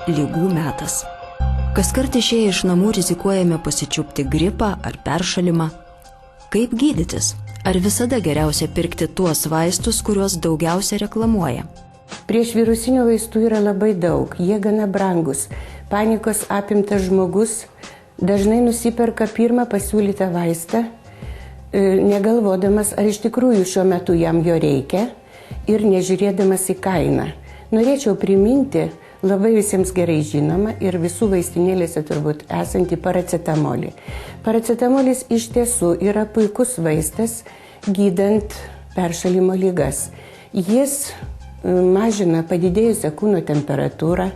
Ligų metas. Kaskart išėję iš namų rizikuojame pasičiupti gripą ar peršalimą. Kaip gydytis? Ar visada geriausia pirkti tuos vaistus, kuriuos daugiausia reklamuoja? Prieš virusinių vaistų yra labai daug, jie gana brangus. Panikos apimtas žmogus dažnai nusiperka pirmą pasiūlytą vaistą, negalvodamas, ar iš tikrųjų šiuo metu jam jo reikia ir nežiūrėdamas į kainą. Norėčiau priminti labai visiems gerai žinoma ir visų vaistinėlėse turbūt esantį paracetamolį. Paracetamolis iš tiesų yra puikus vaistas gydant peršalimo ligas. Jis mažina padidėjusią kūno temperatūrą,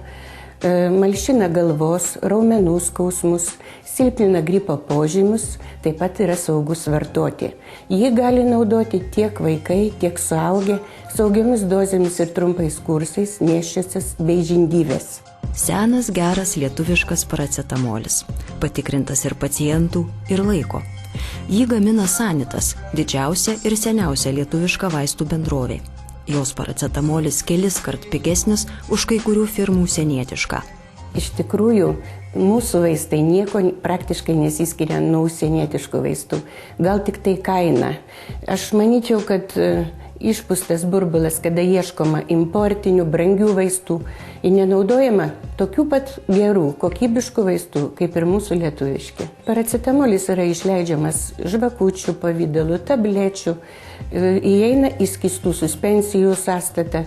malšina galvos, raumenų skausmus, silpnina gripo požymius, taip pat yra saugus vartoti. Jį gali naudoti tiek vaikai, tiek suaugę, saugiomis dozėmis ir trumpais kursais, nėščiosios bei žindyvės. Senas geras lietuviškas paracetamolis, patikrintas ir pacientų, ir laiko. Jį gamina Sanitas, didžiausia ir seniausia lietuviška vaistų bendrovė. Jos paracetamolis keliskart pigesnis už kai kurių firmų užsienietišką. Iš tikrųjų, mūsų vaistai nieko praktiškai nesiskiria nuo užsienietiškų vaistų. Gal tik tai kaina. Aš manyčiau, kad išpūstas burbulas, kada ieškoma importinių, brangių vaistų ir nenaudojama tokių pat gerų, kokybiškų vaistų, kaip ir mūsų lietuviški. Paracetamolis yra išleidžiamas žvakučių pavidalu, tablečių, įeina į skystų suspensijų sąstatą.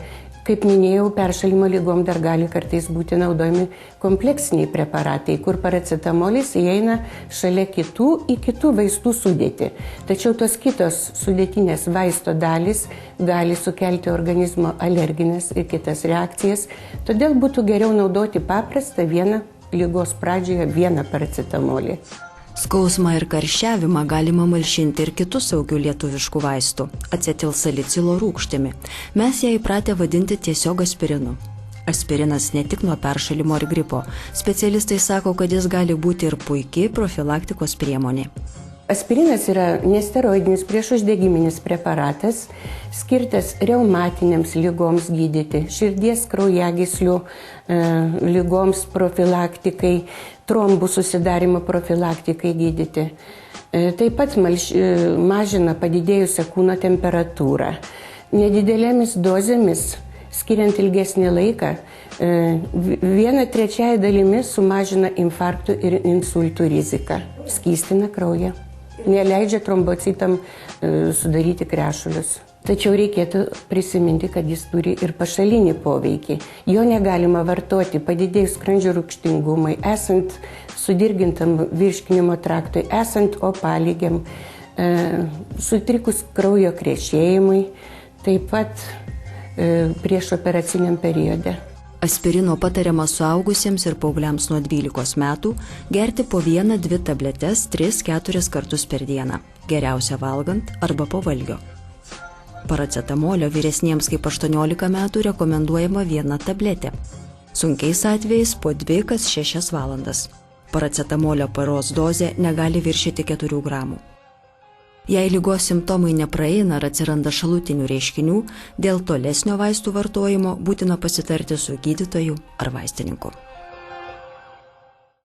Kaip minėjau, peršalimo lygom dar gali kartais būti naudojami kompleksiniai preparatai, kur paracetamolis įeina šalia kitų į kitų vaistų sudėtį. Tačiau tos kitos sudėtinės vaisto dalys gali sukelti organizmo alerginės ir kitas reakcijas, todėl būtų geriau naudoti paprastą vieną ligos pradžioje vieną paracetamolį. Skausmą ir karščiavimą galima malšinti ir kitų saugių lietuviškų vaistų – acetilsalicilo rūgštimi. Mes ją įpratę vadinti tiesiog aspirinu. Aspirinas ne tik nuo peršalimo ir gripo. Specialistai sako, kad jis gali būti ir puikiai profilaktikos priemonė. Aspirinas yra nesteroidinis priešuždegiminis preparatas, skirtas reumatinėms ligoms gydyti, širdies kraujagyslių ligoms profilaktikai, trombų susidarimo profilaktikai gydyti. Taip pat mažina padidėjusią kūno temperatūrą. Nedidelėmis dozėmis, skiriant ilgesnį laiką, 1/3 dalimi sumažina infarktų ir insultų riziką, skystina kraują. Neleidžia trombocitam sudaryti krešulius. Tačiau reikėtų prisiminti, kad jis turi ir pašalinį poveikį. Jo negalima vartoti padidėjus skrandžio rūgštingumui, esant sudirgintam virškinimo traktui, esant opalygiam, sutrikus kraujo krešėjimui, taip pat prieš operaciniam periode. Aspirino patariama suaugusiems ir paaugliams nuo 12 metų gerti po 1-2 tabletes 3-4 kartus per dieną, geriausia valgant arba po valgio. Paracetamolio vyresniems kaip 18 metų rekomenduojama 1 tabletė. Sunkiais atvejais po 2 kas 6 valandas. Paracetamolio paros dozė negali viršyti 4 gramų. Jei ligos simptomai nepraeina ar atsiranda šalutinių reiškinių, dėl tolesnio vaistų vartojimo būtina pasitarti su gydytoju ar vaistininku.